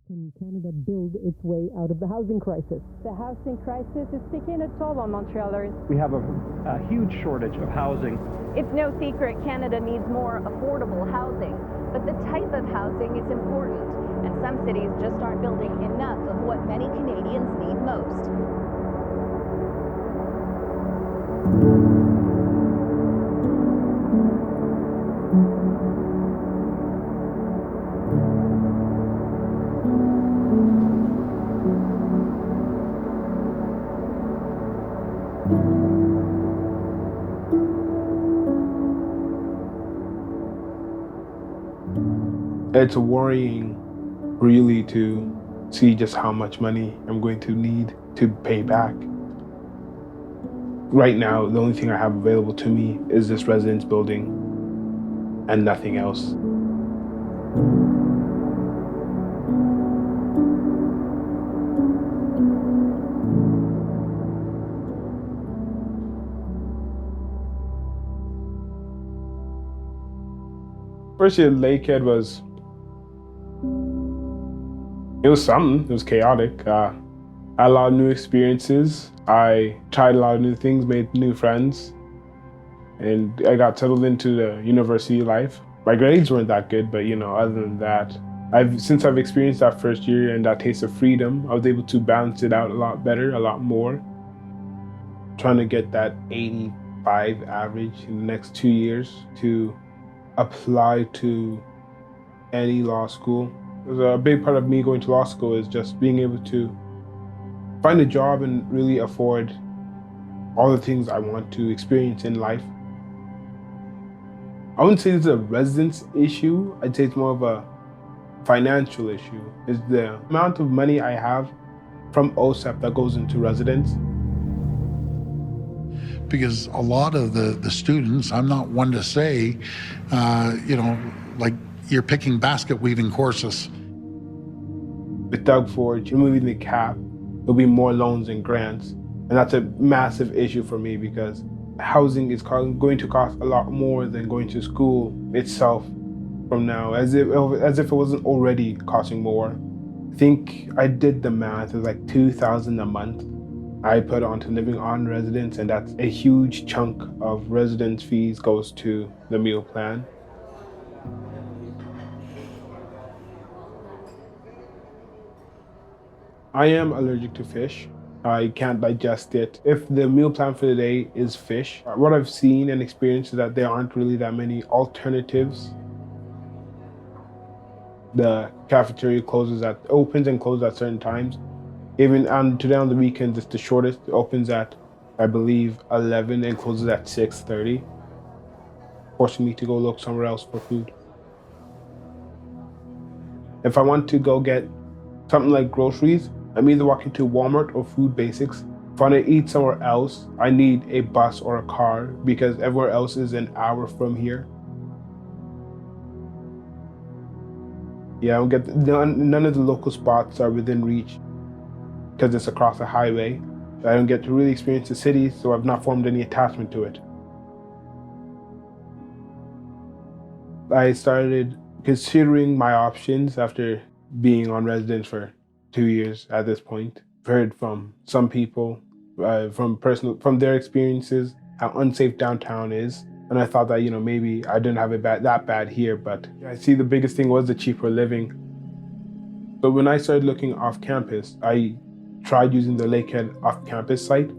can Canada build its way out of the housing crisis? The housing crisis is taking a toll on Montrealers. We have a huge shortage of housing. It's no secret Canada needs more affordable housing, but the type of housing is important, and some cities just aren't building enough of what many Canadians need most. It's worrying, really, to see just how much money I'm going to need to pay back. Right now, the only thing I have available to me is this residence building and nothing else. First year at Lakehead was something. It was chaotic. I had a lot of new experiences. I tried a lot of new things, made new friends, and I got settled into the university life. My grades weren't that good, but other than that, since I've experienced that first year and that taste of freedom, I was able to balance it out a lot better, a lot more. Trying to get that 85 average in the next 2 years to apply to any law school. A big part of me going to law school is just being able to find a job and really afford all the things I want to experience in life. I wouldn't say it's a residence issue. I'd say it's more of a financial issue. It's the amount of money I have from OSEP that goes into residence. Because a lot of the students, I'm not one to say, like you're picking basket weaving courses. With Doug Ford removing the cap, there'll be more loans and grants. And that's a massive issue for me because housing is going to cost a lot more than going to school itself from now, as if it wasn't already costing more. I think I did the math, it's like $2,000 a month I put onto living on residence, and that's a huge chunk of residence fees goes to the meal plan. I am allergic to fish. I can't digest it. If the meal plan for the day is fish, what I've seen and experienced is that there aren't really that many alternatives. The cafeteria opens and closes at certain times. Even today on the weekends, it's the shortest. It opens at, I believe, 11 and closes at 6:30, forcing me to go look somewhere else for food. If I want to go get something like groceries, I'm either walking to Walmart or Food Basics. If I want to eat somewhere else, I need a bus or a car because everywhere else is an hour from here. Yeah, I don't get none of the local spots are within reach because it's across a highway. I don't get to really experience the city, so I've not formed any attachment to it. I started considering my options after being on residence for 2 years at this point. I've heard from some people, from their experiences, how unsafe downtown is. And I thought that, maybe I didn't have it that bad here, but I see the biggest thing was the cheaper living. So when I started looking off campus, I tried using the Lakehead off-campus site.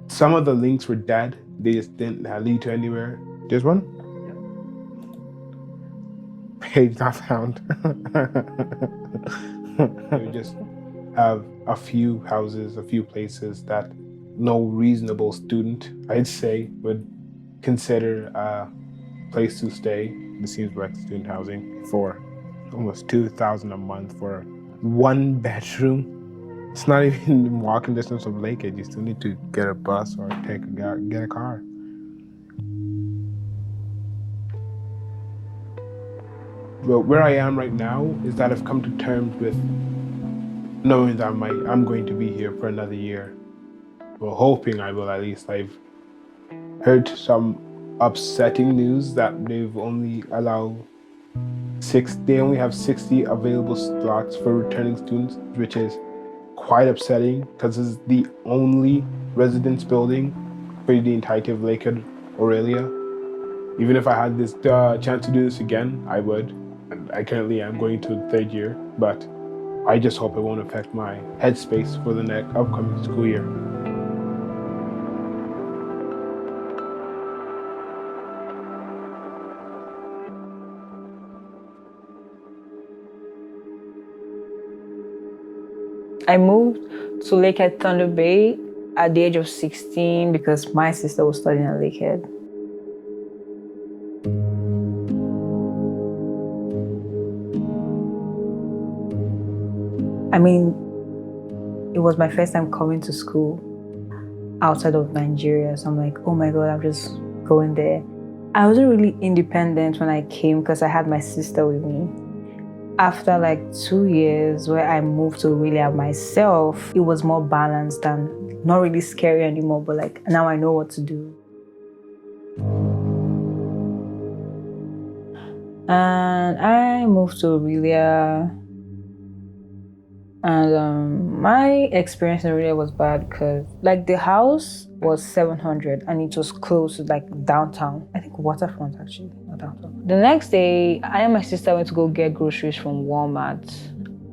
Some of the links were dead. They just didn't lead to anywhere. There's one? Page not found. We just have a few houses, a few places that no reasonable student, I'd say, would consider a place to stay. This seems like student housing for almost $2,000 a month for 1 bedroom. It's not even walking distance of Lakehead. You still need to get a bus or get a car. But where I am right now is that I've come to terms with knowing that I'm going to be here for another year. Well, hoping I will at least. I've heard some upsetting news that they've only allowed They only have 60 available slots for returning students, which is quite upsetting because this is the only residence building for the entirety of Lakehead Orillia. Even if I had this chance to do this again, I would. And I currently am going to the 3rd year, but I just hope it won't affect my headspace for the next upcoming school year. I moved to Lakehead Thunder Bay at the age of 16 because my sister was studying at Lakehead. I mean, it was my first time coming to school outside of Nigeria. So I'm like, oh my God, I'm just going there. I wasn't really independent when I came because I had my sister with me. After like 2 years where I moved to Orillia myself, it was more balanced and not really scary anymore, but like now I know what to do. And I moved to Orillia, and my experience in Orillia was bad because like the house was 700 and it was close to like downtown. I think waterfront actually, not downtown. The next day, I and my sister went to go get groceries from Walmart.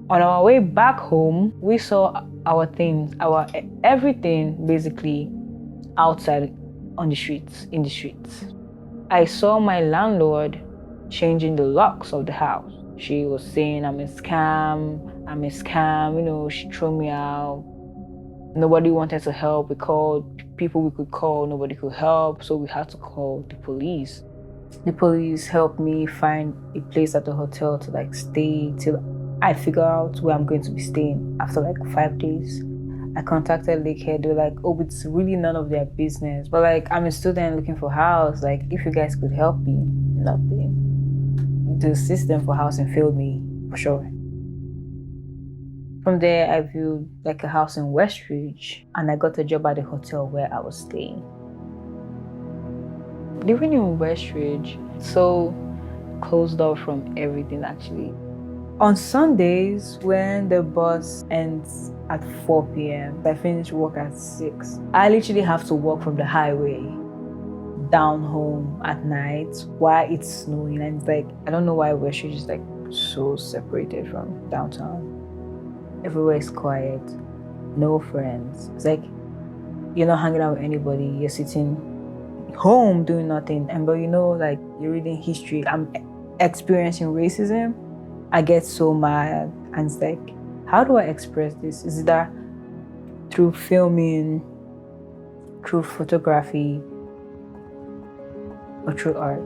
On our way back home, we saw our things, our everything basically outside on the streets, in the streets. I saw my landlord changing the locks of the house. She was saying, I'm a scam, you know, she threw me out. Nobody wanted to help. We called people we could call, nobody could help, so we had to call the police. The police helped me find a place at the hotel to like stay till I figure out where I'm going to be staying after like 5 days. I contacted Lakehead. They were like, oh, it's really none of their business. But like, I'm a student looking for a house. Like, if you guys could help me, nothing. The system for housing failed me, for sure. From there, I viewed like a house in Westridge, and I got a job at the hotel where I was staying. Living in Westridge, so closed off from everything actually. On Sundays, when the bus ends at 4 p.m., I finish work at 6. I literally have to walk from the highway down home at night while it's snowing, and it's like, I don't know why Westridge is like so separated from downtown. Everywhere is quiet, no friends. It's like you're not hanging out with anybody, you're sitting home doing nothing. And but you know, like you're reading history, I'm experiencing racism. I get so mad, and it's like, how do I express this? Is it that through filming, through photography, or through art?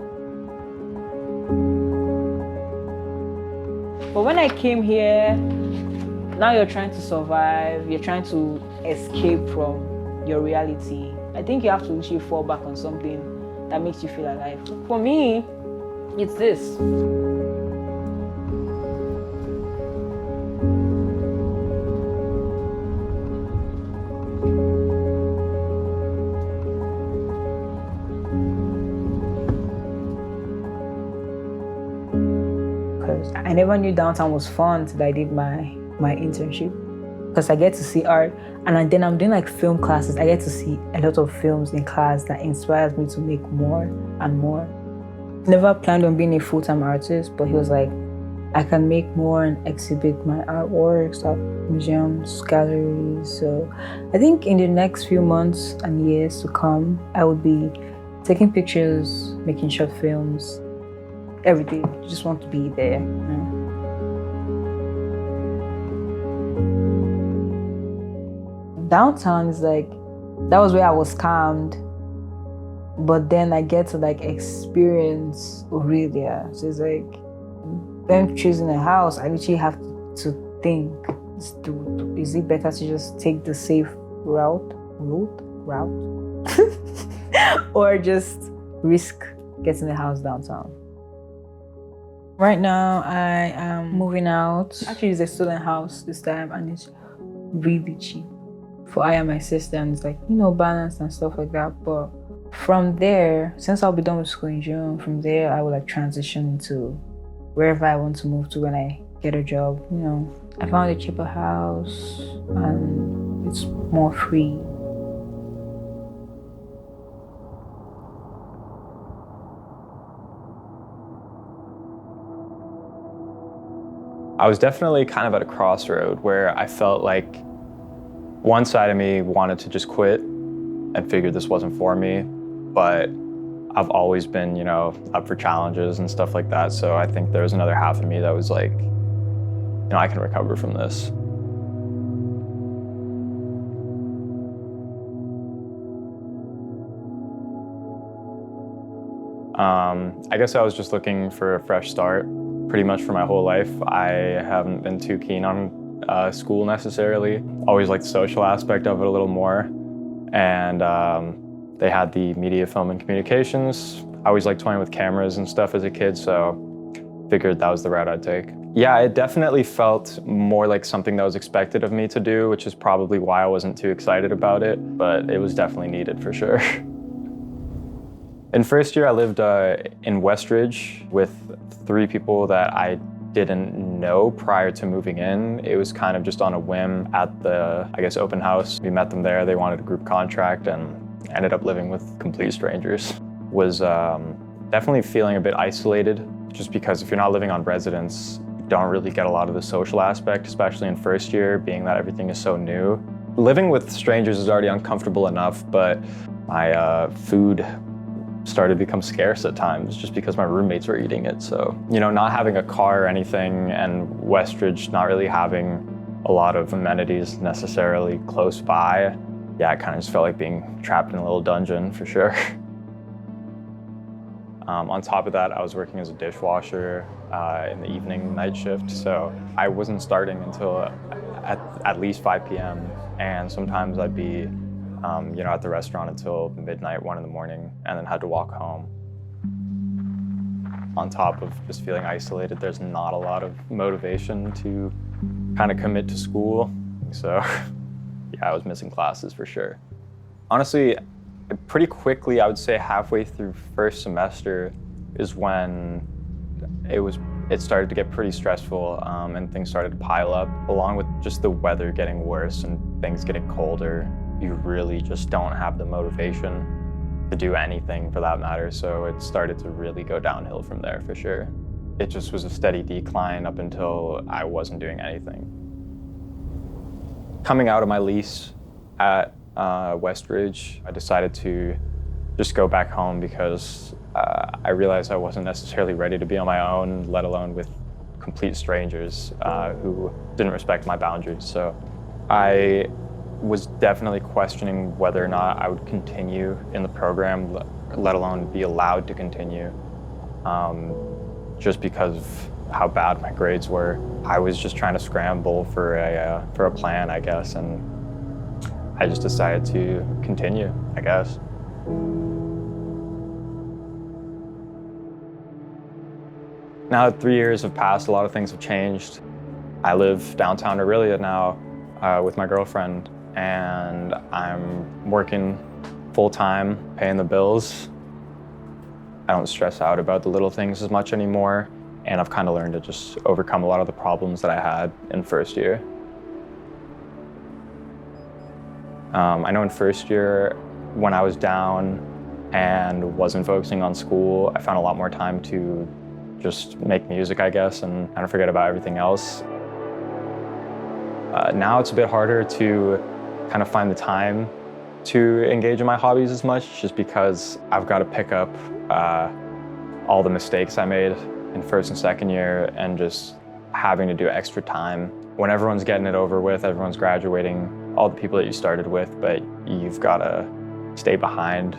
But when I came here, now you're trying to survive, you're trying to escape from your reality. I think you have to literally fall back on something that makes you feel alive. For me, it's this. Because I never knew downtown was fun until I did my internship, because I get to see art, and then I'm doing like film classes. I get to see a lot of films in class that inspires me to make more and more. Never planned on being a full-time artist, but he was like, I can make more and exhibit my artworks at museums, galleries. So I think in the next few months and years to come, I would be taking pictures, making short films, everything. Just want to be there. Downtown is like, that was where I was calmed, but then I get to like experience Orillia. So it's like, when choosing a house, I literally have to think, is it better to just take the safe route, or just risk getting a house downtown? Right now, I am moving out. Actually, it's a student house this time, and it's really cheap for I and my sister, and it's like, you know, balanced and stuff like that. But from there, since I'll be done with school in June, from there I will like transition into wherever I want to move to when I get a job. You know, I found a cheaper house and it's more free. I was definitely kind of at a crossroad where I felt like one side of me wanted to just quit and figured this wasn't for me, but I've always been, you know, up for challenges and stuff like that. So I think there was another half of me that was like, you know, I can recover from this. I guess I was just looking for a fresh start. Pretty much for my whole life, I haven't been too keen on school necessarily. Always liked the social aspect of it a little more. And they had the media, film, and communications. I always liked toying with cameras and stuff as a kid, so figured that was the route I'd take. Yeah, it definitely felt more like something that was expected of me to do, which is probably why I wasn't too excited about it, but it was definitely needed for sure. In first year, I lived in Westridge with 3 people that I didn't know prior to moving in. It was kind of just on a whim at the, I guess, open house. We met them there. They wanted a group contract and ended up living with complete strangers. Was definitely feeling a bit isolated, just because if you're not living on residence, you don't really get a lot of the social aspect, especially in first year, being that everything is so new. Living with strangers is already uncomfortable enough, but my food started to become scarce at times just because my roommates were eating it. So, you know, not having a car or anything, and Westridge not really having a lot of amenities necessarily close by, yeah, it kind of just felt like being trapped in a little dungeon for sure. On top of that, I was working as a dishwasher in the evening night shift, so I wasn't starting until at least 5 p.m. And sometimes I'd be you know, at the restaurant until midnight, 1 in the morning, and then had to walk home. On top of just feeling isolated, there's not a lot of motivation to kind of commit to school. So yeah, I was missing classes for sure. Honestly, pretty quickly, I would say halfway through first semester is when it started to get pretty stressful and things started to pile up, along with just the weather getting worse and things getting colder. You really just don't have the motivation to do anything for that matter. So it started to really go downhill from there for sure. It just was a steady decline up until I wasn't doing anything. Coming out of my lease at Westridge, I decided to just go back home because I realized I wasn't necessarily ready to be on my own, let alone with complete strangers who didn't respect my boundaries. So I was definitely questioning whether or not I would continue in the program, let alone be allowed to continue, just because of how bad my grades were. I was just trying to scramble for a plan, I guess, and I just decided to continue, I guess. Now that 3 years have passed, a lot of things have changed. I live downtown Orillia now with my girlfriend, and I'm working full-time, paying the bills. I don't stress out about the little things as much anymore, and I've kind of learned to just overcome a lot of the problems that I had in first year. I know in first year, when I was down and wasn't focusing on school, I found a lot more time to just make music, I guess, and kind of forget about everything else. Now it's a bit harder to kind of find the time to engage in my hobbies as much, just because I've got to pick up all the mistakes I made in first and second year and just having to do extra time. When everyone's getting it over with, everyone's graduating, all the people that you started with, but you've got to stay behind.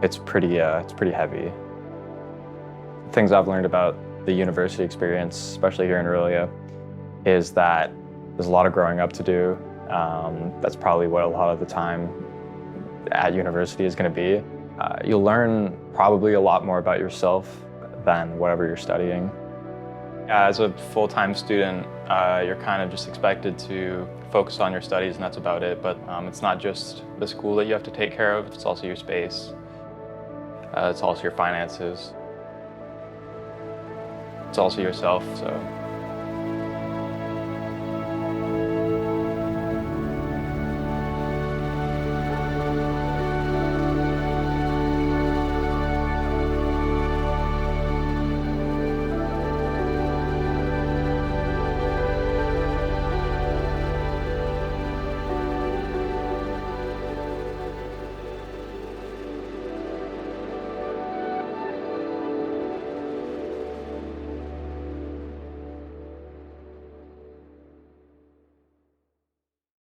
It's pretty heavy. Things I've learned about the university experience, especially here in Orillia, is that there's a lot of growing up to do. That's probably what a lot of the time at university is going to be. You'll learn probably a lot more about yourself than whatever you're studying. As a full-time student, you're kind of just expected to focus on your studies and that's about it, but it's not just the school that you have to take care of, it's also your space. It's also your finances. it's also yourself, so